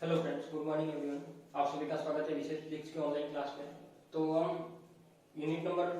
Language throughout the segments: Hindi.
Hello friends, good morning everyone. आप सभी का स्वागत है विशेष फिजिक्स के ऑनलाइन क्लास में। तो हम यूनिट नंबर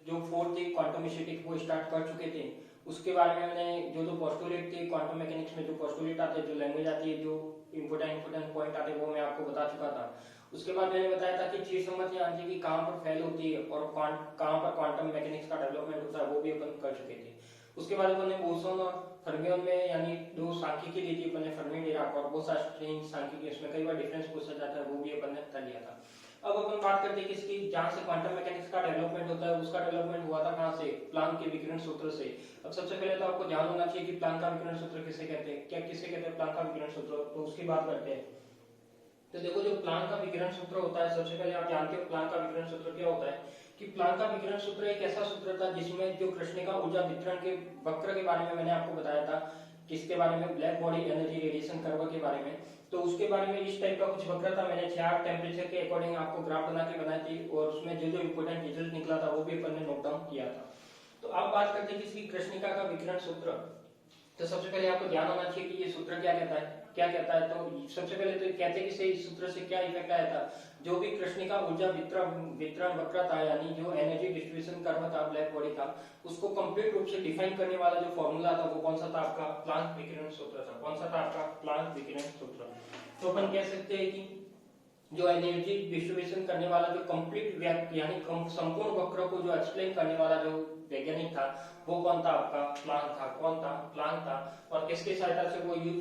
जो 4 थी क्वांटम स्टैटिक्स वो स्टार्ट कर चुके थे। उसके बारे में मैंने जो पोस्टुलेट थे क्वांटम मैकेनिक्स में, जो पोस्टुलेट आते हैं, जो लैंग्वेज आती है, जो इंपोर्टेंट पॉइंट आते हैं, वो मैं आपको बता चुका था। उसके बाद मैंने बताया था कि चीज समझ आती है कि कहाँ पर फेल होती है और कहाँ पर क्वांटम मैकेनिक्स का डेवलपमेंट होता है, वो भी अपन कर चुके थे। उसके बाद अपन ने बोसोन और फर्मियन में यानी दो सांख्यिकी दी थी अपन ने, फर्मी डिराक और बोस-आइंस्टाइन सांख्यिकी, उसमें कई बार डिफरेंस पूछा जाता है, वो भी अपन ने कर लिया था। अब अपन बात करते हैं कि इसकी जहां से क्वांटम मैकेनिक्स का डेवलपमेंट होता है, उसका डेवलपमेंट हुआ था कहां से? प्लांक के विकिरण सूत्र से। अब सबसे पहले तो आपको ध्यान होना चाहिए कि प्लांक का विकिरण सूत्र किसे कहते हैं, क्या किसे कहते हैं प्लांक का विकिरण सूत्र, तो उसकी बात करते हैं। तो देखो, जो प्लांक का विकिरण सूत्र होता है, सबसे पहले आप जानते हो प्लांक का विकिरण सूत्र क्या होता है कि प्लांक का विकिरण सूत्र एक ऐसा सूत्र था जिसमें जो कृष्णिका ऊर्जा वितरण के वक्र के बारे में मैंने आपको बताया था। किसके बारे में? Black body energy radiation curve के बारे में। तो उसके बारे में इस टाइप का कुछ वक्र था, मैंने 4 टेम्परेचर के अकॉर्डिंग आपको ग्राफ बना के बनाई थी और उसमें जो जो इंपोर्टेंट रिजल्ट निकला था वो भी अपन ने नोट डाउन किया था। तो अब बात करते हैं कि इसकी कृष्णिका का विकिरण सूत्र। तो सबसे पहले आपको ध्यान होना चाहिए कि ये सूत्र क्या कहता है, क्या कहता है। तो सबसे पहले तो कहते हैं कि इस सूत्र से क्या इफेक्ट आया था, जो भी कृष्णिका ऊर्जा वितरण वक्र था, यानी जो एनर्जी डिस्ट्रीब्यूशन कर्व था ब्लैक बॉडी का, उसको कंप्लीट रूप से डिफाइन करने वाला जो फॉर्मूला था वो कौन सा था? आपका प्लांक विकिरण सूत्र था। कौन सा था? आपका प्लांक विकिरण सूत्र। तो अपन कह सकते हैं कि जो एनर्जी डिस्ट्रीब्यूशन करने वाला जो कंप्लीट यानी संपूर्ण वक्र को जो एक्सप्लेन करने वाला जो वैज्ञानिक था वो कौन था? आपका प्लांक था। कौन था? प्लांक था। और किसकी सहायता से वो यूज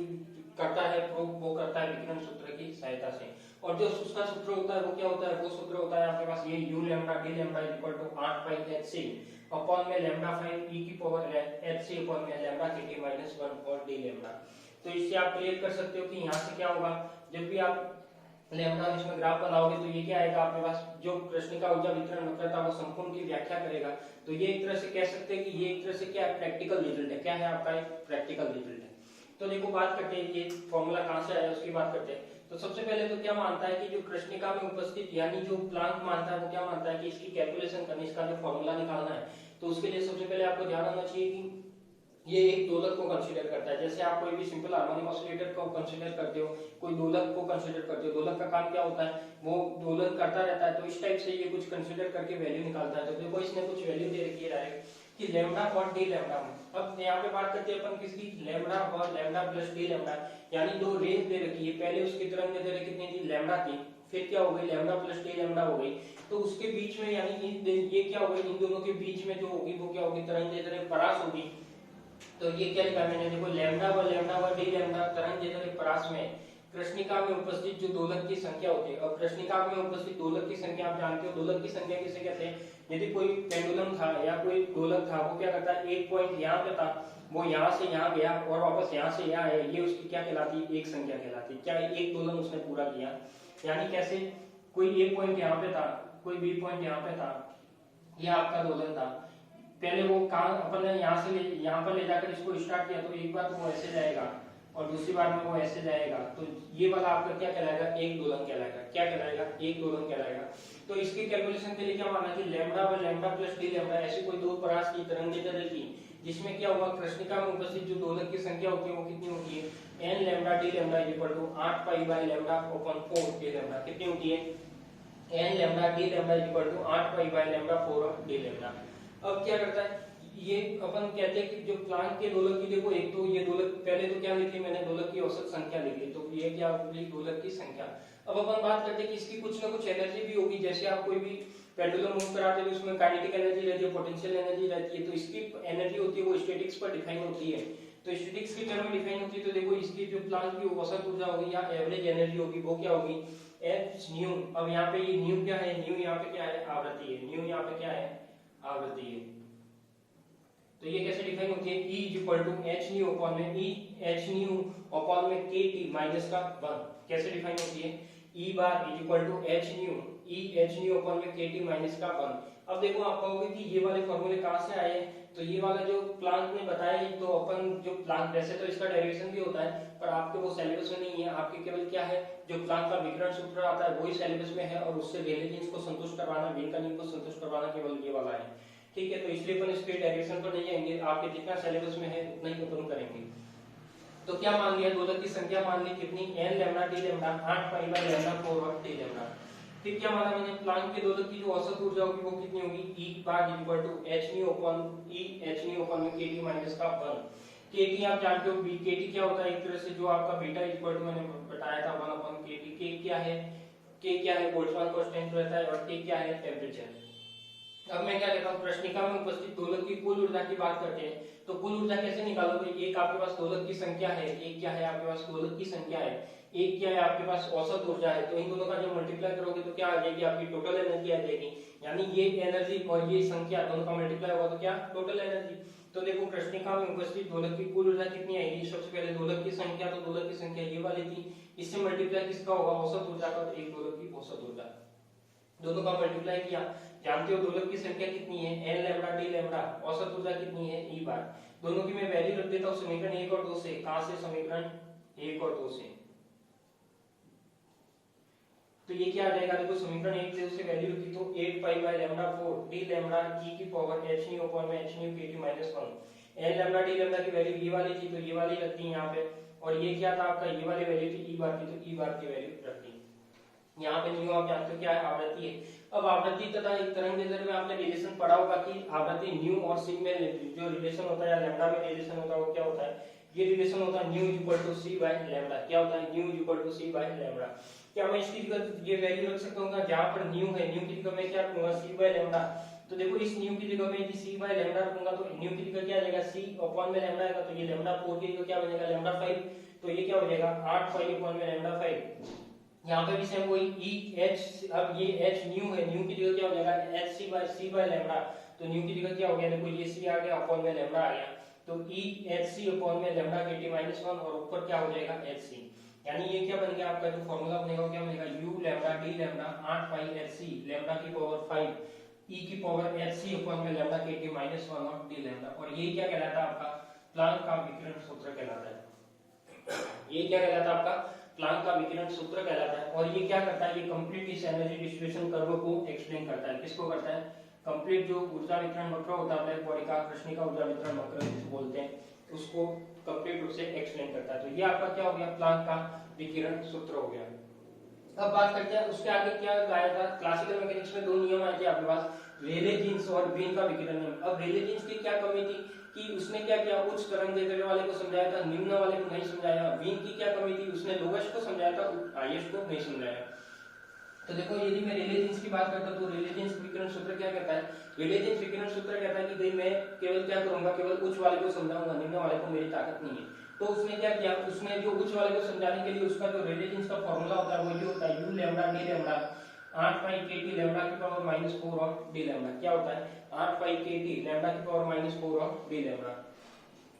करता है, प्रूव वो करता है विकिरण सूत्र की सहायता से। और जो उसका सूत्र होता है वो क्या होता है? वो सूत्र होता है आपके पास ये u lambda d lambda equal to 8 pi hc upon में लैम्डा 5 e की पावर hc अपॉन में लैम्डा kt माइनस 1 और d लैम्डा। तो इससे आप क्लियर कर सकते हो कि यहाँ से क्या होगा, जब भी आप लैम्डा इसमें ग्राफ बनाओगे तो ये क्या आएगा आपके पास? जो कृष्णिका ऊर्जा वितरण वक्र था वो संपूर्ण की व्याख्या करेगा। तो ये एक तरह से कह सकते हैं कि ये एक तरह से क्या है? प्रैक्टिकल रिजल्ट है। क्या है आपका? एक प्रैक्टिकल रिजल्ट है। तो देखो, बात करते हैं ये फॉर्मूला कहां से आया उसकी बात करते हैं। तो सबसे पहले तो क्या मानता है कि जो कृष्णिका में उपस्थित यानी जो प्लांक मानता है वो क्या मानता है कि इसकी कैलकुलेशन करनी, इसका जो फॉर्मूला निकालना है, तो उसके लिए सबसे पहले आपको ध्यान रखना चाहिए कि ये एक दोलक को कंसीडर करता है। जैसे आप कोई भी सिंपल हार्मोनिक ऑसिलेटर को कंसीडर करते हो, कोई दोलक को कंसीडर करते हो, दोलक का काम क्या होता है? वो दोलन करता रहता है। तो इस टाइप से ये कुछ कंसीडर करके वैल्यू निकालता है। तो देखो, इसने कुछ वैल्यू दे रखी है डायरेक्ट कि लैम्डा और डी लैम्डा। अब यहाँ पे बात करते हैं अपन किसकी? लैम्डा और लैम्डा प्लस डी लैम्डा, यानी दो रेंज दे रखी है। पहले उसकी तरंग दैर्ध्य कितनी थी? लैम्डा थी। फिर क्या हो गई? लैम्डा प्लस डी लैम्डा हो गई। तो उसके बीच में यानी ये क्या हो गई? इन दोनों के बीच में जो होगी वो क्या होगी? तरंग दैर्ध्य परास होगी। तो ये क्या लिखा मैंने? देखो, लैम्डा व डी लैम्डा तरंग दैर्ध्य परास में कृष्णिका में उपस्थित जो दोलक की संख्या होती है। और कृष्णिका में उपस्थित दोलक की संख्या आप जानते हो, दोलक की संख्या किसे कहते हैं? यदि कोई पेंडुलम था या कोई दोलक था, वो क्या करता है? एक पॉइंट यहाँ पे था, वो यहाँ से यहाँ गया और वापस यहाँ से यहाँ है, ये उसकी क्या कहलाती है? एक संख्या कहलाती है। क्या एक दोलन उसने पूरा किया? यानी कैसे? कोई एक पॉइंट यहाँ पे था, कोई बी पॉइंट यहाँ पे था, यह आपका दोलन था। पहले वो कहाँ अपन ने यहाँ से यहाँ पर ले जाकर इसको स्टार्ट किया, तो एक बार तो वो ऐसे जाएगा और दूसरी बार में वो ऐसे जाएगा। तो ये वाला आपका क्या कहलाएगा? एक दोलन कहलाएगा। क्या कहलाएगा? एक दोलन कहलाएगा। तो इसकी कैलकुलेशन के लिए क्या माना कि लैम्डा व लैम्डा प्लस डी लैम्डा ऐसी कोई दो परास की तरंग दैर्ध्य की, जिसमें क्या हुआ? कृष्णिका में उपस्थित जो दोलक की संख्या होती है वो कितनी होती है? n lambda D lambda equal to 8 pi by lambda upon 4 D lambda. कितनी होती है? n lambda D lambda equal to 8 pi by lambda 4 D lambda. अब क्या करता है ये? अपन कहते हैं कि जो प्लांक के दोलक की, देखो एक तो ये दोलक, पहले तो क्या लिखी मैंने? दोलक की औसत संख्या लिखी, तो ये क्या होगी? दोलक की संख्या। अब अपन बात करते हैं कि इसकी कुछ ना कुछ एनर्जी भी होगी। जैसे आप कोई भी पेंडुलम मूव कराते हो उसमें काइनेटिक एनर्जी रहती है, पोटेंशियल एनर्जी रहती है। तो इसकी एनर्जी होती है वो स्टैटिक्स पर डिफाइन होती है। तो स्टैटिक्स की टर्म में डिफाइन होती है। तो देखो, इसकी जो प्लांक की औसत ऊर्जा होगी या एवरेज एनर्जी होगी वो क्या होगी? H new. अब यहाँ पे ये न्यू क्या है? न्यू यहाँ पे क्या है? आवृत्ति है। न्यू यहाँ पे क्या है? आवृत्ति है। तो ये कैसे डिफाइन होती है? E equal to H nu upon में E एच न्यू अपॉन में के टी माइनस का 1। कैसे डिफाइन होती है? E bar is equal to H nu, E H nu upon में के टी माइनस का 1। अब देखो, आप कहोगे कि ये वाले फॉर्मूले कहाँ से आए? तो ये वाला जो प्लांक ने बताया, तो अपन जो प्लांक, वैसे तो इसका डेरिवेशन भी होता है पर आपके वो सिलेबस में नहीं है। आपके केवल क्या है? जो प्लांक का विकिरण सूत्र आता है वही सिलेबस में है और उससे रेले जीन्स को संतुष्ट करवाना, वीन का नियम को संतुष्ट करवाना केवल ये वाला है। ठीक है, तो इसलिए अपन इसके डेरिवेशन पर नहीं जाएंगे। आपके जितना सिलेबस में है उतना ही अपन करेंगे। तो क्या मान लिया, दोलक की संख्या मान ली कितनी, n lambda D lambda 8 pi by lambda 4 और डी लैम्डा। फिर क्या माना मैंने, प्लांक के दोलक की जो औसत ऊर्जा होगी वो कितनी होगी, E bar equal to h nu upon E h nu upon में kT माइनस का 1। kT आप जानते हो, kT क्या होता है, एक तरह से जो आपका बीटा इक्वल टू मैंने बताया था 1 अपॉन kT। k क्या है, k क्या है, बोल्ट्जमान कांस्टेंट रहता है, और k क्या है, टेंपरेचर। अब मैं क्या कहता हूँ, प्रश्निका में उपस्थित दोलक की कुल ऊर्जा की बात करते हैं। तो कुल ऊर्जा कैसे निकालोगे, एक आपके पास दोलक की संख्या है, एक क्या है आपके पास दोलक की संख्या है, एक क्या है आपके पास औसत ऊर्जा है। तो इन दोनों का जब मल्टीप्लाई करोगे तो क्या आ जाएगी, आपकी टोटल एनर्जी आ जाएगी। यानी ये एनर्जी और ये संख्या दोनों का मल्टीप्लाई होगा तो क्या, टोटल एनर्जी। तो देखो प्रश्निका में उपस्थित दोलक की कुल ऊर्जा कितनी आएगी, सबसे पहले दोलक की संख्या, तो दोलक की संख्या ये वाली थी, इससे मल्टीप्लाई किसका होगा, औसत ऊर्जा का, तो एक दोलक की औसत ऊर्जा, दोनों का मल्टीप्लाई किया। जानते हो दोलक की संख्या कितनी है, n लैम्डा डी लैम्डा, औसत ऊर्जा कितनी है, E बार। दोनों की मैं वैल्यू रख देता हूं समीकरण 1 और 2 से। कहां से, समीकरण 1 और 2 से। तो ये क्या आ जाएगा, देखो समीकरण 1 से उसे वैल्यू रखी तो 8 pi by lambda 4 D lambda e की पावर h न्यू अपॉन में h new kT minus 1। n lambda D lambda की वैल्यू ये वाली थी, तो ये वाली रखती है यहां पे, और ये क्या था आपका, ये वाली वैल्यू थी E बार की, तो E बार की वैल्यू रखती है। यहाँ पे न्यू आप जानते हो क्या है, आवृत्ति है। अब आवृत्ति तथा एक तरंगदैर्घ्य में आपने रिलेशन पढ़ा होगा कि आवृत्ति न्यू और सी में जो रिलेशन होता है, या लैम्डा में रिलेशन होता है, वो क्या होता है, ये रिलेशन होता है nu equal to C by lambda. क्या होता है, nu equal to C by lambda. क्या मैं इसकी जगह ये वैल्यू रख सकता हूँ, जहां पर न्यू है, न्यू की जगह मैं क्या रखूंगा, सी बाय लैम्डा। तो देखो इस न्यू की जगह में यदि सी बाय लैम्डा रखूंगा तो न्यू की जगह क्या आ जाएगा, सी अपॉन में लैम्डा आएगा, तो ये लैम्डा 4 की जगह क्या बनेगा, लैम्डा 5। तो ये क्या हो जाएगा, 8 पाई अपॉन में लैम्डा 5। यहाँ पे भी सेम वही E H, अब ये H न्यू है, न्यू की जगह क्या हो जाएगा, H C बाय लैम्डा। तो न्यू की जगह क्या हो गया, देखो ये C आ गया, अपॉन में लैम्डा आ गया, तो E H C अपॉन में लैम्डा kT माइनस 1, और ऊपर क्या हो जाएगा, H C। यानी ये क्या बन गया आपका, जो फॉर्मूला बनेगा क्या बनेगा, U लैम्डा D लैम्डा 8 पाई H C लैम्डा की पावर 5 E की पावर H C अपॉन में लैम्डा kT माइनस 1 और D लैम्डा। और ये क्या कहलाता है आपका, प्लांक का विकिरण सूत्र कहलाता है। ये क्या कहलाता है आपका, प्लांक का विकिरण सूत्र कहलाता है। और ये क्या करता है, ये कंप्लीट इस एनर्जी डिस्ट्रीब्यूशन कर्व को एक्सप्लेन करता है। किसको करता है, कंप्लीट जो ऊर्जा वितरण वक्र होता है बॉडी का, कृष्णिका ऊर्जा वितरण वक्र जिसे बोलते हैं, उसको कंप्लीट रूप से एक्सप्लेन करता है। तो ये आपका क्या हो गया, प्लांक का विकिरण सूत्र हो गया। अब बात करते हैं उसके आगे क्या आया था, क्लासिकल मैकेनिक्स में दो नियम आए थे आपके पास, रेले जीन्स और वीन का विकिरण नियम। अब रेले जीन्स की क्या कमी थी कि उसने क्या किया, उच्च तरंगदैर्घ्य वाले को समझाया था, निम्न वाले को नहीं समझाया। वीन की क्या कमी थी, उसने लोवेस्ट को समझाया था, हाईएस्ट को नहीं समझाया। तो देखो यदि मैं रेले जीन्स की बात करता हूं तो रेले जीन्स विकिरण सूत्र क्या कहता है, रेले जीन्स विकिरण सूत्र कहता है कि भाई मैं केवल क्या करूंगा, केवल उच्च वाले को समझाऊंगा, निम्न वाले को मेरी ताकत नहीं है। तो उसने क्या किया, उसने जो उच्च वाले को समझाने के लिए उसका जो रेले जीन्स का फार्मूला होता है वो ये होता है, U लैम्डा D लैम्डा 8 पाई kT लैम्डा की पावर माइनस 4 और D लैम्डा। क्या होता है, 8 पाई kT लैम्डा की पावर माइनस 4 और D लैम्डा।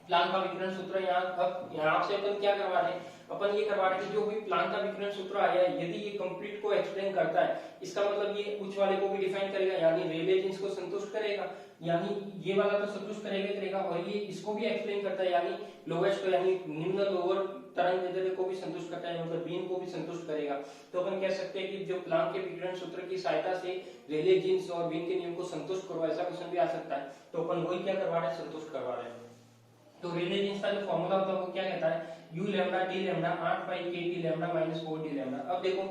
प्लांक का विकिरण सूत्र यहाँ से अपन क्या करवा रहे हैं, अपन ये करवा रहे हैं कि जो भी प्लांक का विकिरण सूत्र आया है यदि ये कंप्लीट को एक्सप्लेन करता है, इसका मतलब ये उच्च वाले को भी डिफाइन करेगा, यानी रेले जीन्स को संतुष्ट करेगा, यानी ये वाला तो संतुष्ट करेगा, और ये इसको भी एक्सप्लेन करता है, यानी लोवेस्ट यानी निम्न लोअर तरंगदैर्घ्य को भी संतुष्ट करता है, मतलब बीम को भी संतुष्ट करेगा। तो अपन कह सकते हैं कि जो प्लांक के विकिरण सूत्र की सहायता से रेले जीन्स और बीम के नियम को संतुष्ट करो, ऐसा क्वेश्चन भी आ सकता है। तो अपन वही क्या करवा रहे हैं, संतुष्ट करवा रहे हैं। तो रेले जीन्स का जो फॉर्मूला होता है वो क्या कहता है, U लैम्डा D लैम्डा 8 पाई kT lambda minus 4 D lambda. अब देखो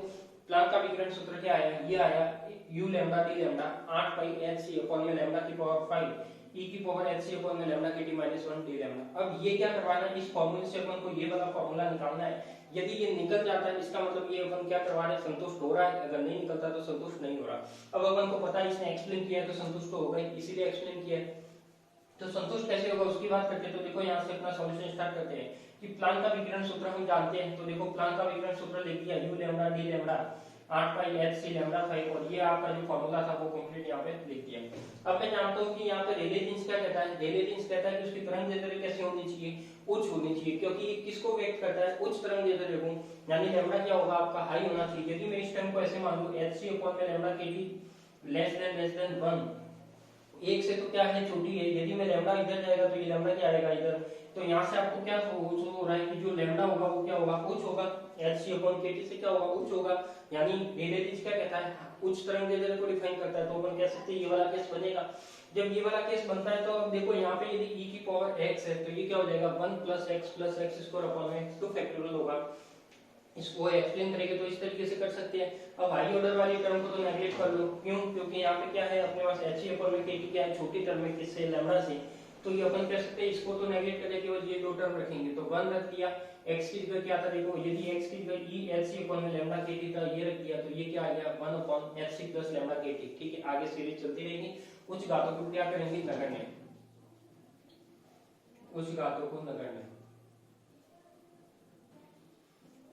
प्लांक का विकिरण सूत्र क्या आया, ये आया U lambda D lambda 8 pi HC upon में लैम्डा की पावर 5 E की पावर HC अपॉन में lambda kT minus 1 D lambda. अब ये क्या करवाना है, इस फॉर्मूले से अपन को ये वाला फॉर्मूला निकालना है। यदि ये निकल जाता है इसका मतलब ये अपन क्या करवा रहे हैं, संतुष्ट हो रहा है, अगर नहीं निकलता तो संतुष्ट नहीं हो रहा। अब अपन को पता है इसने एक्सप्लेन किया है तो संतुष्ट हो गए, इसीलिए एक्सप्लेन किया है। तो संतुष्ट कैसे होगा उसकी बात करते हैं। तो देखो यहाँ से अपना सॉल्यूशन स्टार्ट करते हैं कि प्लांक का विकिरण सूत्र हम जानते हैं। तो देखो प्लांक का विकिरण सूत्र लिख दिया, U lambda D lambda 8 pi HC lambda 5, और ये आपका जो फॉर्मूला था वो कंप्लीट यहाँ पे लिख दिया। अब मैं जानता हूँ कि यहाँ पे रेले जीन्स क्या कहता है, रेले जीन्स कहता है कि उसकी तरंगदैर्घ्य कैसी होनी चाहिए, उच्च होनी चाहिए, क्योंकि ये किसको व्यक्त करता है, उच्च तरंगदैर्घ्य को, यानी लैम्डा क्या होगा आपका हाई होना चाहिए। यदि मैं इस टर्म को ऐसे मान लूं HC अपॉन में लैम्डा kT लेस देन 1, एक से तो क्या है छोटी है, यदि मैं लैम्डा इधर जाएगा तो ये लैम्डा क्या आएगा इधर, तो यहाँ से आपको क्या हो रहा है कि जो लैम्डा होगा वो क्या होगा, उच्च होगा, HC अपॉन kT से क्या होगा, उच्च होगा। यानी रेले जीन्स क्या कहता है, उच्च तरंगदैर्घ्य को डिफाइन करता है। तो अपन कह सकते हैं ये वाला केस बनेगा। जब ये वाला केस बनता है तो अब देखो यहाँ पे यदि e की पावर x है तो ये क्या हो जाएगा 1 plus x square upon x तो फैक्टोरियल होगा। इसको एक्सप्लेन करेंगे तो इस तरीके से कर सकते हैं। अब हाई ऑर्डर वाली टर्म को तो नेगलेक्ट कर लो, क्यों? क्योंकि यहाँ पे क्या है अपने पास h अपॉन में kt क्या है, छोटी टर्म है किससे, लैम्डा से, तो ये अपन कह सकते हैं इसको तो नेगलेक्ट करके केवल ये दो टर्म रखेंगे तो 1 रख दिया। x की जगह क्या था देखो, यदि x की जगह e hc अपॉन में लैम्डा kt था ये रख दिया तो ये क्या आ गया 1 upon hc plus lambda kt। ठीक है, आगे सीरीज चलती रहेगी। उच्च घातों को क्या करेंगे, नगण्य, उच्च घातों को नगण्य।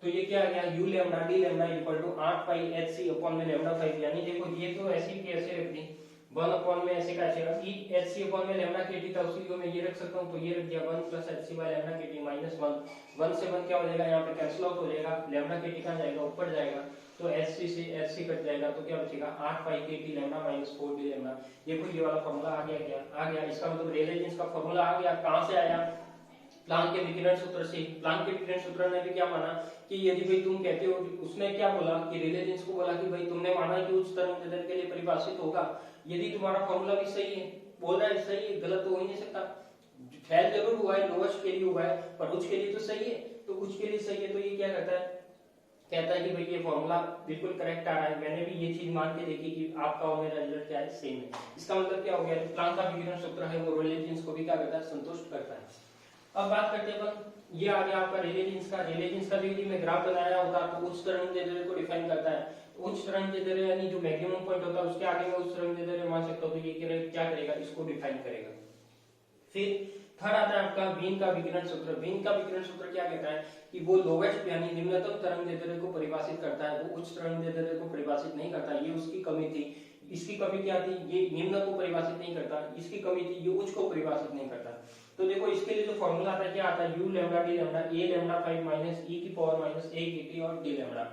तो ये क्या आ गया u lambda d lambda equal to 8 pi hc upon में लैम्डा 5, यानी देखो ये तो ऐसे ही कैसे रख दी 1 अपॉन में ऐसे का चेगा e hc अपॉन में लैम्डा kt था उसी को मैं ये रख सकता हूं तो ये रख दिया 1 plus hc by lambda kt minus 1 1 से 1 क्या हो जाएगा यहां पे कैंसिल आउट हो जाएगा, लैम्डा kt कहां जाएगा ऊपर जाएगा तो hc से hc कट जाएगा तो क्या बचेगा 8 पाई kt lambda minus 4 d lambda. देखो ये वाला फार्मूला आ गया, क्या आ गया, इसका मतलब रेले जीन्स का फार्मूला आ गया। कहां से आया, प्लांक के विकिरण सूत्र से। प्लांक के विकिरण सूत्र ने भी क्या माना कि यदि भाई तुम कहते हो, उसने क्या बोला कि रेले जीन्स को बोला कि भाई तुमने माना कि उच्च तरंग के लिए परिभाषित होगा, यदि तुम्हारा फॉर्मूला भी सही है, बोल रहा है सही है, गलत तो हो ही नहीं सकता, फेल जरूर हुआ है, लोएस्ट के लिए हुआ है पर उच्च के लिए तो सही है, तो उच्च के लिए सही है तो ये क्या करता है, कहता है कि भाई ये फॉर्मूला बिल्कुल करेक्ट आ रहा है, मैंने भी ये चीज मान के देखी कि आपका और मेरा रिजल्ट क्या है, सेम है। इसका मतलब क्या हो गया, प्लांक का विकिरण सूत्र है वो रेले जीन्स को भी क्या करता है, संतुष्ट करता है। अब बात करते हैं अपन, ये आ गया आपका रेले जीन्स का। रेले जीन्स का भी यदि मैं ग्राफ बनाया होता तो उच्च तरंग को डिफाइन करता है, उच्च तरंग यानी जो मैक्सिमम पॉइंट होता है उसके आगे मैं उच्च तरंग मान सकता हूं तो ये क्या करेगा, इसको डिफाइन करेगा। फिर थर्ड आता है आपका वीन का विकिरण सूत्र। वीन का विकिरण सूत्र क्या कहता है कि वो लोवेस्ट यानी निम्नतम तरंग को परिभाषित करता है, वो उच्च तरंग को परिभाषित नहीं करता, ये उसकी कमी थी। इसकी कमी क्या थी, ये निम्न को परिभाषित नहीं करता, इसकी कमी थी ये उच्च को परिभाषित नहीं करता। तो देखो इसके लिए जो फॉर्मूला आता है क्या आता है, u lambda d lambda a lambda 5 minus e की पावर माइनस a kt और d लैम्डा।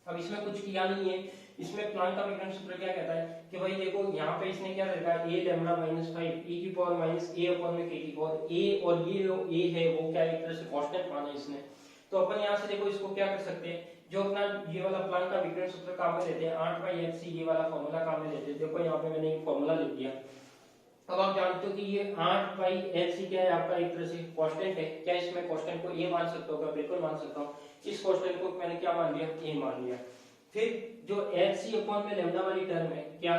अब इसमें कुछ किया नहीं है, इसमें प्लांक का विकिरण सूत्र क्या कहता है कि भाई देखो यहाँ पे इसने क्या रखा है a लैम्डा माइनस 5 e की पावर माइनस a अपॉन में kt, और a और ये जो a है वो क्या एक तरह से कांस्टेंट माना है इसने। तो अपन यहाँ से देखो इसको क्या कर सकते हैं, जो अपना ये वाला प्लांक का विकिरण सूत्र काम में लेते हैं 8 पाई hc, ये वाला फॉर्मूला काम में लेते हैं। देखो यहाँ पे मैंने एक फॉर्मूला लिख दिया। अब आप जानते हो कि ये 8 पाई hc क्या है, आपका एक तरह से कांस्टेंट है। क्या इसमें कांस्टेंट को a मान सकते हो, बिल्कुल मान सकता हूँ। इस कांस्टेंट को मैंने क्या मान लिया, a मान लिया। फिर जो hc अपॉन में लैम्डा वाली टर्म है, क्या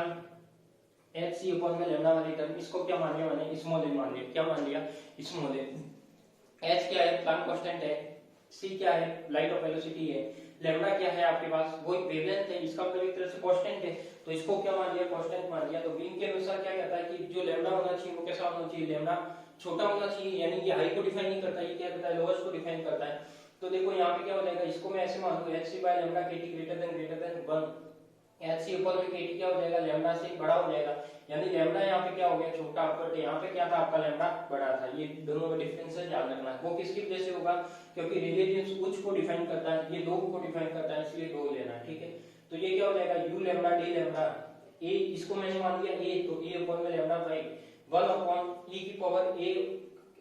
hc अपॉन में लैम्डा वाली टर्म, इसको क्या मान लिया मैंने, स्मॉल a मान लिया। क्या मान लिया, स्मॉल a। h क्या है, प्लांक कांस्टेंट है, c क्या है, लाइट ऑफ वेलोसिटी है, लैम्डा क्या है आपके पास, वो एक वेवलेंथ है, इसका मतलब एक तरह से कांस्टेंट है, तो इसको क्या मान लिया, कांस्टेंट मान लिया। तो वीन के अनुसार क्या कहता है कि जो लैम्डा होना चाहिए वो कैसा होना चाहिए, लैम्डा छोटा होना चाहिए, यानी ये हाई को डिफाइन नहीं करता, ये क्या करता है, लोएस्ट को डिफाइन करता है। तो देखो यहाँ पे क्या हो जाएगा, इसको मैं ऐसे मान लूं hc by lambda kt greater than 1, hc ऊपर में kt क्या हो जाएगा, लैम्डा से बड़ा हो जाएगा, यानी लैम्डा यहाँ पे क्या हो गया, छोटा, बट यहाँ पे क्या था आपका लैम्डा बड़ा था। ये दोनों में डिफरेंस है, ध्यान रखना। वो किसकी वजह से होगा, क्योंकि रेले जीन्स उच्च को डिफाइन करता है, ये लो को डिफाइन करता है, इसलिए लो लेना है, ठीक है। तो ये क्या हो जाएगा, u lambda d lambda a, इसको मैंने मान लिया a, तो a अपॉन में लैम्डा 5 1 अपॉन e की पावर a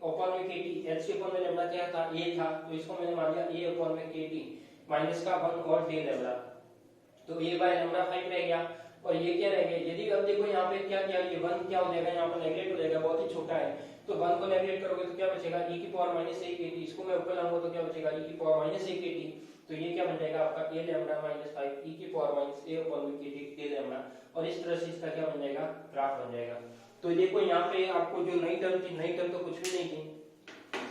अपॉन में kt, h अपॉन में लैम्डा क्या था, a था, तो इसको मैंने मान लिया a अपॉन में kt माइनस का 1 और d लैम्डा, तो a बाय लैम्डा 5 रह गया और ये क्या रह गया। यदि अब देखो यहाँ पे क्या किया, ये 1 क्या हो जाएगा, यहाँ पर नेगलेक्ट हो जाएगा, बहुत ही छोटा है, तो 1 को नेगलेक्ट करोगे तो क्या बचेगा, e की पावर माइनस a kt, इसको मैं ऊपर लाऊंगा तो क्या बचेगा, e की पावर माइनस a kt, तो ये क्या बन जाएगा आपका a लैम्डा माइनस 5 e की पावर माइनस a अपॉन में kt d लैम्डा, और इस तरह से इसका क्या बन जाएगा, ग्राफ बन जाएगा। तो देखो यहाँ पे आपको जो नई टर्म थी, नई टर्म तो कुछ भी नहीं थी,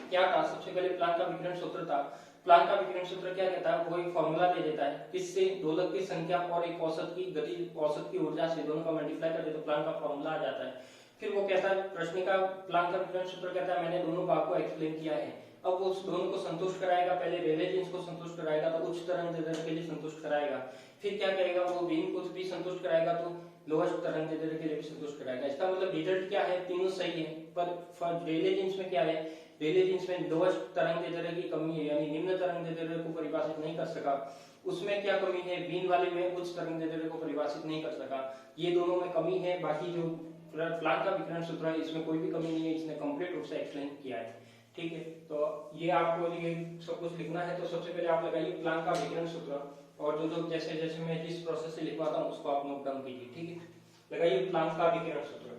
क्या था, सबसे पहले प्लांक का विकिरण सूत्र था। प्लांक का विकिरण सूत्र क्या कहता है, वो एक फॉर्मूला दे देता है, किससे, दोलक की संख्या और एक औसत की गति, औसत की ऊर्जा से, दोनों का मल्टीप्लाई कर दे तो प्लांक का फॉर्मूला आ जाता है। फिर वो कहता है, प्रश्न का प्लांक का विकिरण सूत्र कहता है मैंने दोनों भाग को एक्सप्लेन किया है। अब वो उस दोनों को संतुष्ट कराएगा, पहले रेले जीन्स को संतुष्ट कराएगा तो उच्च तरंग के लिए संतुष्ट कराएगा, फिर क्या करेगा, वो वीन को भी संतुष्ट कराएगा तो लोएस्ट तरंग के लिए भी संतुष्ट कराएगा। इसका मतलब रिजल्ट क्या है, तीनों सही है, पर रेले जीन्स में क्या है, रेले जीन्स में लोएस्ट तरंग की कमी है, यानी निम्न तरंग को परिभाषित नहीं कर सका। उसमें क्या कमी है, वीन वाले में उच्च तरंग को परिभाषित नहीं कर सका, ये दोनों में कमी है। बाकी जो प्लांक का विकिरण सूत्र है इसमें कोई भी कमी नहीं है, इसने कंप्लीट रूप से एक्सप्लेन किया है, ठीक है। तो ये आपको ये सब कुछ लिखना है, तो सबसे पहले आप लगाइए प्लांक का विकिरण सूत्र, और जो जैसे जैसे मैं जिस प्रोसेस से लिखवाता हूँ उसको आप नोट डाउन कीजिए, ठीक है। लगाइए प्लांक का विकिरण सूत्र।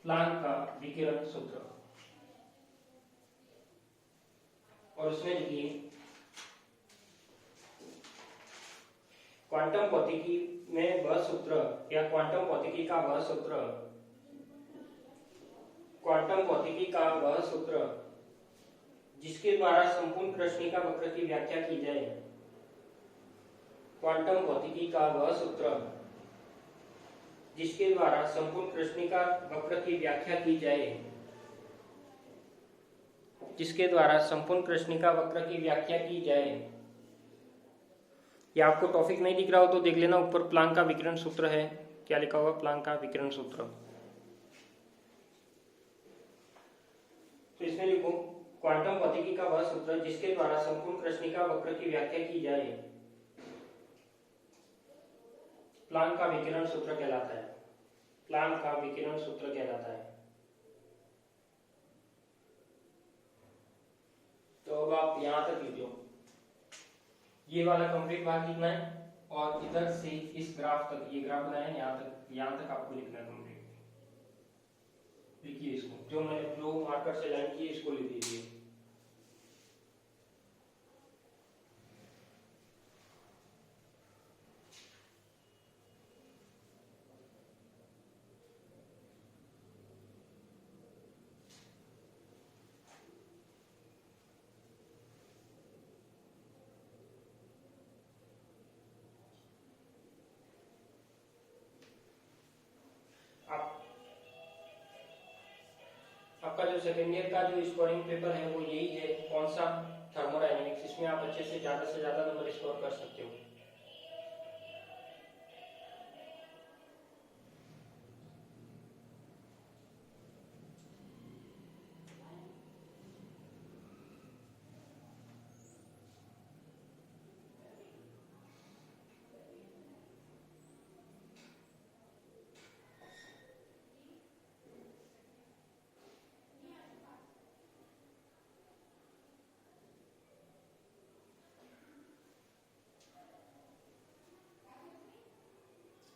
प्लांक का विकिरण सूत्र। और उसमें लिखिए क्वांटम भौतिकी में वह सूत्र या क्वांटम भौतिकी का वह सूत्र, क्वांटम भौतिकी का वह सूत्र जिसके द्वारा संपूर्ण कृष्णिका वक्र की व्याख्या की जाए। क्वांटम भौतिकी का वह सूत्र जिसके द्वारा संपूर्ण कृष्णिका वक्र की व्याख्या की जाए, जिसके द्वारा संपूर्ण कृष्णिका वक्र की व्याख्या की जाए। या आपको टॉपिक नहीं दिख रहा हो तो देख लेना, ऊपर प्लांक का विकिरण सूत्र है, क्या लिखा हुआ, प्लांक का विकिरण सूत्र। तो इसमें लिखो क्वांटम भौतिकी का वह सूत्र जिसके द्वारा संपूर्ण कृष्णिका वक्र की व्याख्या की जाए, प्लांक का विकिरण सूत्र कहलाता है। प्लांक का विकिरण सूत्र कहलाता है। तो अब आप यहां तक लिख लो, ये वाला कंप्लीट भाग लिखना है और इधर से इस ग्राफ तक, ये ग्राफ बनाया है, यहां तक आपको लिखना है कंप्लीट। लिखिए इसको, जो मैंने ब्लू मार्कर से लाइन की इसको लिख दीजिए। आपका जो सेकेंड ईयर का जो स्कोरिंग पेपर है वो यही है, कौन सा, थर्मोडायनेमिक्स। इसमें आप अच्छे से ज्यादा नंबर स्कोर कर सकते हो।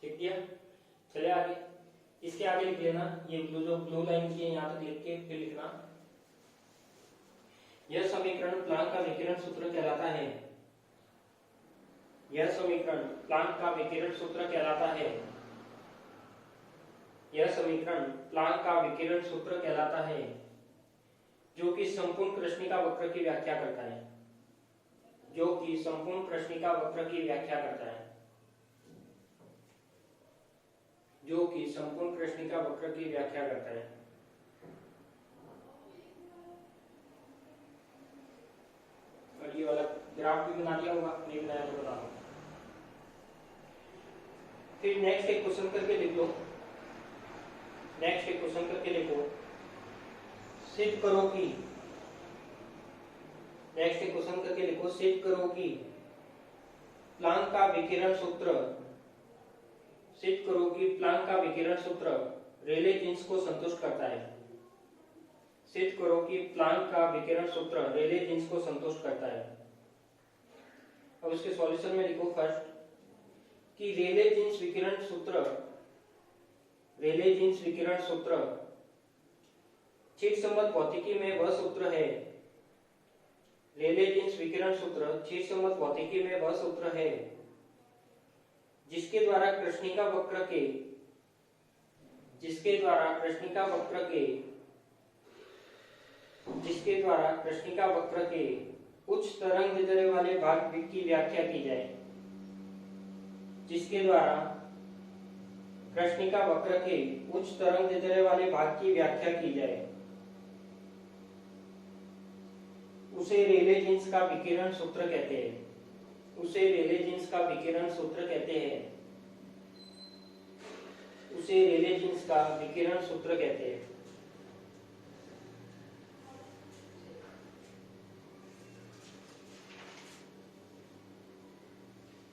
लिख दिया, चले आगे। इसके आगे लिख लेना, ये जो ब्लू लाइन की है यहाँ तक लिख के फिर लिखना, यह समीकरण प्लांक का विकिरण सूत्र कहलाता है। यह समीकरण प्लांक का विकिरण सूत्र कहलाता है। यह समीकरण प्लांक का विकिरण सूत्र कहलाता है, जो कि संपूर्ण कृष्णिका वक्र की व्याख्या करता है। जो कि संपूर्ण कृष्णिका वक्र की व्याख्या करता है। जो कि संपूर्ण कृष्णिका वक्र की व्याख्या करता है। और ये वाला ग्राफ भी बना दिया होगा, नहीं बनाया तो बता दो। फिर नेक्स्ट एक क्वेश्चन करके लिख लो। नेक्स्ट एक क्वेश्चन करके लिखो, सिद्ध करो कि, नेक्स्ट एक क्वेश्चन करके लिखो, सिद्ध करो कि प्लांक का विकिरण सूत्र, सिद्ध करो कि प्लांक का विकिरण सूत्र रेले जीन्स को संतुष्ट करता है। सिद्ध करो कि प्लांक का विकिरण सूत्र रेले जीन्स को संतुष्ट करता है। अब इसके सॉल्यूशन में लिखो फर्स्ट कि रेले जीन्स विकिरण सूत्र, रेले जीन्स विकिरण सूत्र चिरसम्मत भौतिकी में वह सूत्र है। रेले जीन्स विकिरण सूत्र चिरसम्मत भौतिकी में वह सूत्र है जिसके द्वारा कृष्णिका वक्र के, जिसके द्वारा कृष्णिका वक्र के, जिसके द्वारा कृष्णिका वक्र के उच्च तरंग दैर्ध्य वाले भाग की व्याख्या की जाए। जिसके द्वारा कृष्णिका वक्र के उच्च तरंग दैर्ध्य वाले भाग की व्याख्या की जाए, उसे रेले जीन्स का विकिरण सूत्र कहते हैं। उसे रेले जीन्स का विकिरण सूत्र कहते हैं। उसे रेले जीन्स का विकिरण सूत्र कहते हैं।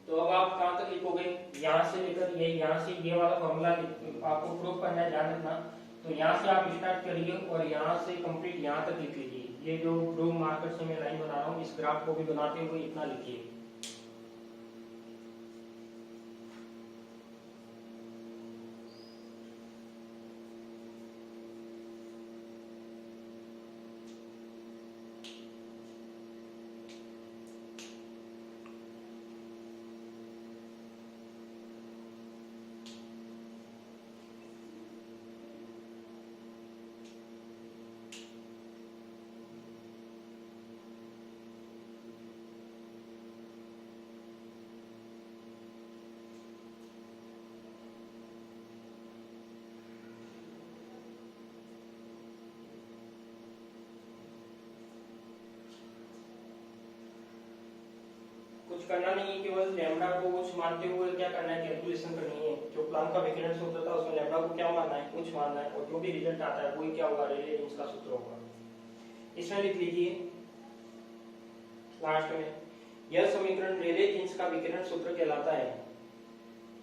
तो अब आप कहां तक लिखोगे, यहां से लेकर ये, यहां से ये वाला फॉर्मूला आपको प्रूफ करना है, ध्यान रखना। तो यहां से आप स्टार्ट करिए और यहां से कंप्लीट यहां तक लिख लीजिए। ये जो ब्लू मार्कर से मैं लाइन बना रहा हूं, इस ग्राफ को भी बनाते हुए इतना लिखिए। कुछ करना नहीं है, केवल लैम्डा को उच्च मानते हुए क्या करना है, कैलकुलेशन करनी है। जो प्लांक का विकिरण सूत्र था उसमें लैम्डा को क्या मानना है, उच्च मानना है, और जो भी रिजल्ट आता है वही क्या होगा, रेले जीन्स का सूत्र होगा। इसमें लिख लीजिए लास्ट में, यह समीकरण रेले जीन्स का विकिरण सूत्र कहलाता है।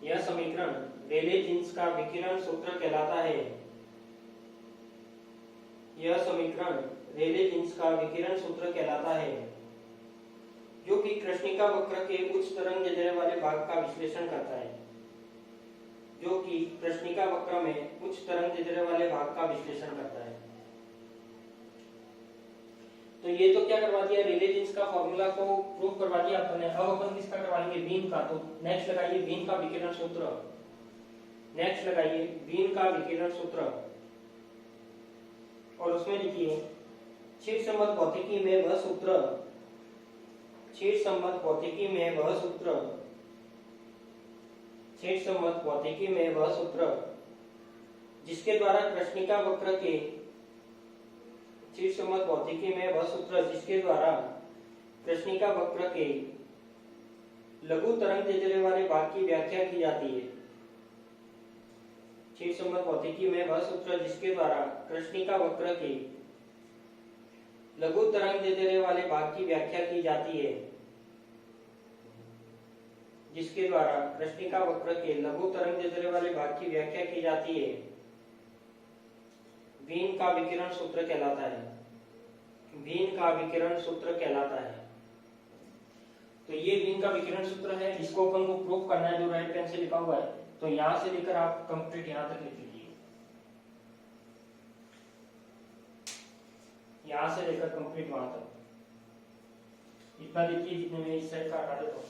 यह समीकरण रेले जीन्स का विकिरण सूत्र कहलाता है। यह समीकरण रेले जीन्स का विकिरण सूत्र कहलाता है, जो कि कृष्णिका वक्र के उच्च तरंगदैर्ध्य वाले भाग का विश्लेषण करता है। जो कि कृष्णिका वक्र में उच्च तरंगदैर्ध्य वाले भाग का विश्लेषण करता है। तो ये तो क्या करवा दिया, रेले जीन्स का फॉर्मूला को प्रूव करवा दिया अपन ने। अब अपन किसका करवाएंगे, बीम का। तो नेक्स्ट लगाइए बीम का विकिरण सूत्र। नेक्स्ट लगाइए बीम का विकिरण सूत्र और उसमें लिखिए क्षीर संबंध भौतिकी में वह सूत्र, क्षीर संबंध भौतिकी में वह सूत्र, क्षीर संबंध भौतिकी में वह सूत्र जिसके द्वारा कृष्णिका वक्र के, क्षीर संबंध भौतिकी में वह सूत्र जिसके द्वारा कृष्णिका वक्र के लघु तरंगदैर्ध्य वाले भाग की व्याख्या की जाती है। क्षीर संबंध भौतिकी में वह सूत्र जिसके द्वारा कृष्णिका वक्र के लघु तरंगदैर्ध्य वाले भाग की व्याख्या की जाती है। जिसके द्वारा कृष्णिका वक्र के लघु तरंगदैर्ध्य वाले भाग की व्याख्या की जाती है, वीन का विकिरण सूत्र कहलाता है। वीन का विकिरण सूत्र कहलाता है। तो ये वीन का विकिरण सूत्र है, इसको अपन को प्रूफ करना है, जो राइट पेन से लिखा हुआ है। तो यहां से लेकर आप कंप्लीट यहां तक लिख लीजिए, यहां से लेकर कंप्लीट वहां तक इतना लिखिए, जितने में इस साइड का हटा देता हूं।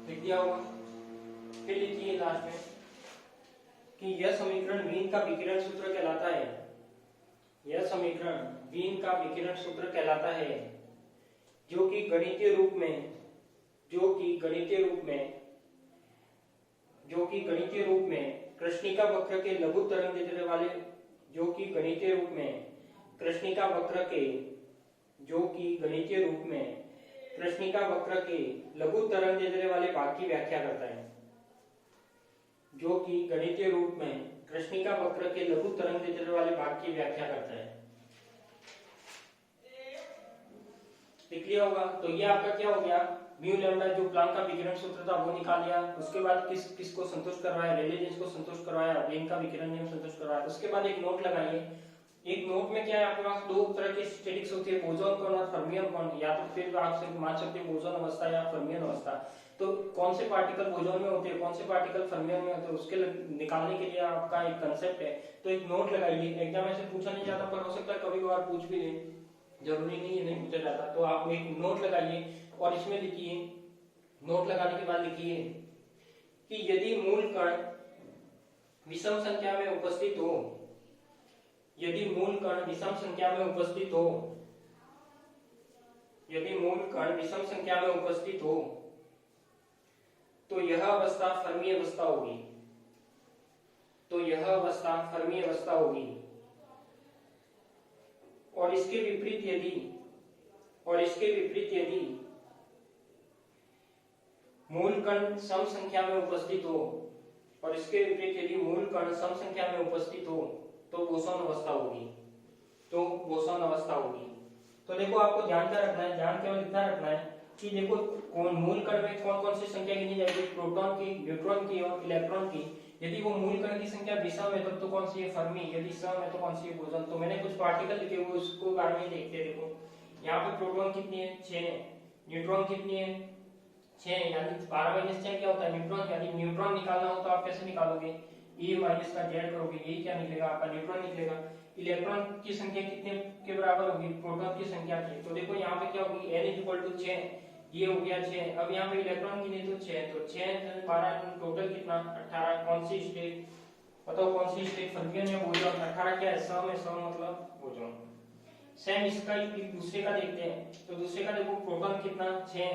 लिख दिया होगा। फिर लिखिए लास्ट में कि यह समीकरण वीन का विकिरण सूत्र कहलाता है। यह समीकरण वीन का विकिरण सूत्र कहलाता है, जो कि गणितीय रूप में, जो कि गणितीय रूप में, जो कि गणितीय रूप में कृष्णिका वक्र के लघु तरंगदैर्ध्य वाले, जो कि गणितीय रूप में कृष्णिका वक्र के, जो कि गणितीय रूप में कृष्णिका वक्र के लघु तरंगदैर्ध्य वाले भाग की व्याख्या करता है। जो कि गणितीय रूप में कृष्णिका वक्र के लघु तरंगदैर्ध्य वाले भाग की व्याख्या करता है। लिख लिया होगा। तो ये आपका क्या हो गया, म्यू लैम्डा जो प्लांक का विकिरण सूत्र था वो निकाल लिया। उसके बाद किसको संतुष्ट करवाया, रेले जीन्स को संतुष्ट करवाया, वेन का विकिरण नियम संतुष्ट करवाया। उसके बाद एक नोट लगाइए। एक नोट में क्या है, आपके पास दो तरह की स्टैटिक्स होती है, बोसॉन कण और फर्मियन कण, या तो फिर आप मान सकते हैं बोसॉन अवस्था या फर्मियन अवस्था। तो कौन से पार्टिकल बोसॉन में होते हैं, कौन से पार्टिकल फर्मियन में होते हैं, उसके निकालने के लिए आपका एक कंसेप्ट है। तो एक नोट लगाइए। एग्जाम में से पूछा नहीं जाता, पर हो सकता है कभी कभार पूछ भी ले, जरूरी नहीं है नहीं पूछा जाता। तो आप एक नोट लगाइए और इसमें लिखिए, नोट लगाने के बाद लिखिए कि यदि मूल कण विषम संख्या में उपस्थित हो, यदि मूल कण विषम संख्या में उपस्थित हो, यदि मूल कण विषम संख्या में उपस्थित हो तो यह अवस्था फर्मी अवस्था होगी, तो यह अवस्था फर्मी अवस्था होगी। और इसके विपरीत यदि मूल कण सम संख्या में उपस्थित हो, और इसके विपरीत यदि मूल कण सम संख्या में उपस्थित हो तो बोसॉन अवस्था होगी, तो बोसॉन अवस्था होगी। तो देखो आपको ध्यान क्या रखना है, ध्यान केवल इतना रखना है कि देखो मूल कण में कौन कौन सी संख्या गिनी जाएगी, प्रोटॉन की, न्यूट्रॉन की और इलेक्ट्रॉन की। यदि वो मूल कण की संख्या विषम है तब तो कौन सी है, फर्मी, यदि सम है तो कौन सी है, बोसॉन। तो मैंने कुछ पार्टिकल लिखे हुए उसको बारे में देखते हैं। देखो यहाँ पे प्रोटॉन कितनी है, 6, न्यूट्रॉन कितनी है, 6, यानी 12 - 6 क्या होता है, न्यूट्रॉन। यानी न्यूट्रॉन निकालना हो तो आप कैसे निकालोगे, E माइनस का Z करोगे, यही क्या निकलेगा आपका, न्यूट्रॉन निकलेगा। इलेक्ट्रॉन की संख्या कितने के बराबर होगी, प्रोटॉन की संख्या की। तो देखो यहाँ पे क्या होगी, N = 6, ये हो गया 6। अब यहाँ पे इलेक्ट्रॉन की नहीं तो 6, तो 6 12 टोटल कितना, 18। कौन सी स्टेट बताओ, कौन सी स्टेट, फर्मियन या बोसॉन। 18 क्या है, सम है, सम मतलब बोसॉन। सेम इसका एक दूसरे का देखते हैं। तो दूसरे का देखो, प्रोटॉन कितना 6,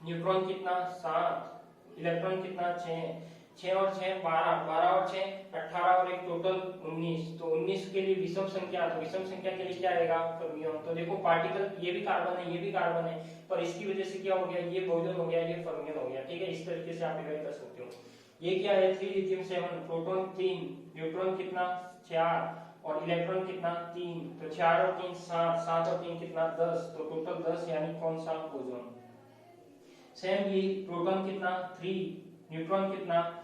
न्यूट्रॉन कितना 7, इलेक्ट्रॉन कितना 6, 6 और 6 12, 12 और 6 18 और एक टोटल 19। तो 19 के लिए विषम संख्या, तो विषम संख्या के लिए क्या आएगा, फर्मियन। तो देखो पार्टिकल ये भी कार्बन है, ये भी कार्बन है, पर इसकी वजह से क्या हो गया, ये बोसॉन हो गया, ये फर्मियन हो गया। ठीक है, इस तरीके से आप डिवाइड कर सकते हो। ये क्या है, 3 लिथियम 7, प्रोटॉन 3, न्यूट्रॉन कितना 4 और इलेक्ट्रॉन कितना 3। तो 4 और 3 7, 7 और 3 कितना 10, तो टोटल 10, यानी कौन सा, बोसॉन। सेम ये प्रोटॉन कितना 3, न्यूट्रॉन कितना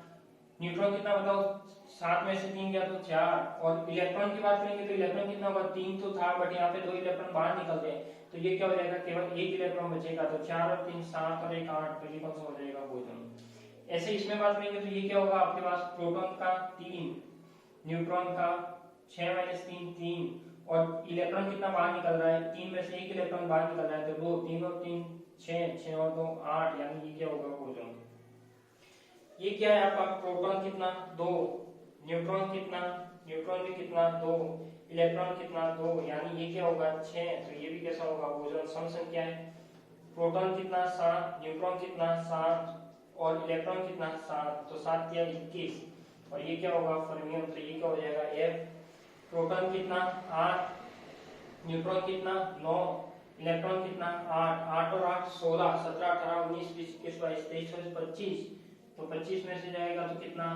बताओ, 7 में से 3 गया तो 4। और इलेक्ट्रॉन की बात करेंगे तो इलेक्ट्रॉन कितना होगा, 3 तो था, बट यहाँ पे 2 इलेक्ट्रॉन बाहर निकलते हैं, तो ये क्या हो जाएगा, केवल 1 इलेक्ट्रॉन बचेगा। तो 4 और 3 7 और 1 8, तो ये कौन सा हो जाएगा, बोसॉन। ऐसे इसमें बात करेंगे तो ये क्या होगा, आपके पास प्रोटॉन का 3, न्यूट्रॉन का 6 - 3 3, और इलेक्ट्रॉन कितना बाहर निकल रहा है, 3 में से 1 इलेक्ट्रॉन बाहर निकल रहा है, तो 2, 3 और 3 6, 6 और 2 8, यानी ये क्या होगा, बोसॉन। ये क्या है आपका, प्रोटॉन कितना 2, न्यूट्रॉन भी कितना 2, इलेक्ट्रॉन कितना 2, यानी ये क्या होगा 6। तो ये भी कैसा होगा, बोसॉन। सम संख्या है, प्रोटॉन कितना 7, न्यूट्रॉन कितना 7 और इलेक्ट्रॉन कितना 7, तो 7 किया 21, और ये क्या होगा, फर्मियन। तो ये क्या हो जाएगा, F। प्रोटॉन कितना 8, न्यूट्रॉन कितना 9, इलेक्ट्रॉन कितना 8, 8 और 8 16, 17 18 19 20 21 22 23 25, तो 25 में से जाएगा तो कितना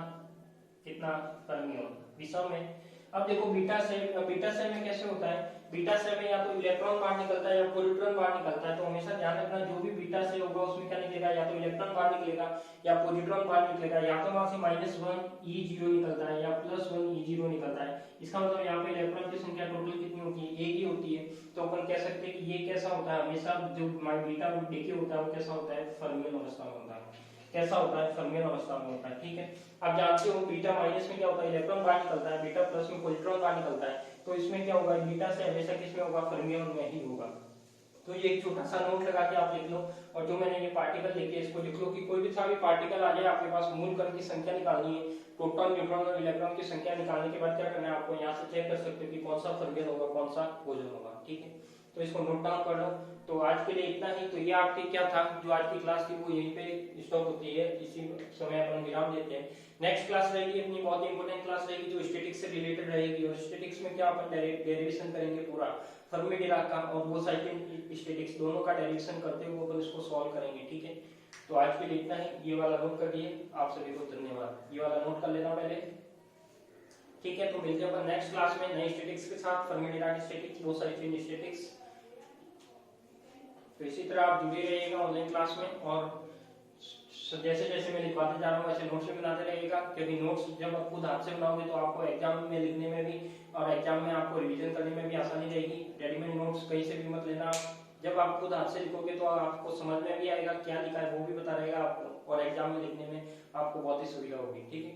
फर्मियन, विषम में। अब देखो बीटा सेल में कैसे होता है, बीटा सेल में या तो इलेक्ट्रॉन बाहर निकलता है या पॉजिट्रॉन बाहर निकलता है। तो हमेशा ध्यान रखना, जो भी बीटा सेल होगा उसमें क्या निकलेगा, या तो इलेक्ट्रॉन बाहर निकलेगा या पॉजिट्रॉन बाहर निकलेगा, या तो वहां से -1 E0 निकलता है या +1 E0 निकलता है। इसका मतलब यहाँ पे इलेक्ट्रॉन की संख्या टोटल कितनी होती है, एक ही होती है। तो अपन कह सकते हैं कि ये कैसा होता है, हमेशा जो बीटा डीके होता है वो कैसा होता है, फर्मियन अवस्था में होता है। कैसा होता है, फर्मियन अवस्था में होता है। ठीक है, आप जानते हो बीटा माइनस में क्या होता है, इलेक्ट्रॉन बाहर निकलता है, बीटा प्लस में पॉजिट्रॉन बाहर निकलता है। तो इसमें क्या होगा, बीटा से हमेशा किसमें होगा, फर्मियन में ही होगा। तो ये एक छोटा सा नोट लगा के आप लिख लो, और जो मैंने ये पार्टिकल लिखे इसको लिख लो कि कोई भी सा भी पार्टिकल आ जाए आपके पास, मूल कण की संख्या निकालनी है, प्रोटॉन न्यूट्रॉन और इलेक्ट्रॉन की संख्या निकालने के बाद क्या करना है आपको, यहाँ से चेक कर सकते हो कि कौन सा फर्मियन होगा, कौन सा बोसॉन होगा। ठीक है, तो इसको नोट डाउन कर लो। तो आज के लिए इतना ही। तो ये आपके क्या था, जो आज की क्लास थी वो यहीं पे स्टॉप होती है, इसी समय अपन विराम देते हैं। नेक्स्ट क्लास रहेगी अपनी बहुत इंपॉर्टेंट क्लास रहेगी, जो स्टैटिक्स से रिलेटेड रहेगी। और स्टैटिक्स में क्या अपन डेरिवेशन करेंगे पूरा, फर्मी डिराक का और बोस-आइटन स्टैटिक्स दोनों का डेरिवेशन करते हुए अपन इसको सॉल्व करेंगे। ठीक है, तो आज के लिए इतना ही। ये वाला नोट कर दिए, आप सभी को धन्यवाद। ये वाला नोट कर लेना पहले। ठीक है, तो मिलते हैं अपन नेक्स्ट क्लास में नए स्टैटिक्स के साथ, फर्मी डिराक स्टैटिक्स, बोस-आइटन स्टैटिक्स। तो इसी तरह आप जुड़े रहिएगा ऑनलाइन क्लास में, और जैसे जैसे मैं लिखवाते जा रहा हूँ वैसे नोट्स भी बनाते रहिएगा, क्योंकि नोट्स जब आप खुद हाथ से बनाओगे तो आपको एग्जाम में लिखने में भी और एग्जाम में आपको रिवीजन करने में भी आसानी रहेगी। रेडीमेड नोट्स कहीं से भी मत लेना। जब आप खुद हाथ से लिखोगे तो आपको समझ में भी आएगा क्या लिखा है, वो भी पता रहेगा आपको, और एग्जाम में लिखने में आपको बहुत ही सुविधा होगी। ठीक है,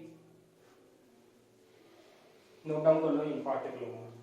नोट डाउन कर लो इन पार्टिकुलर।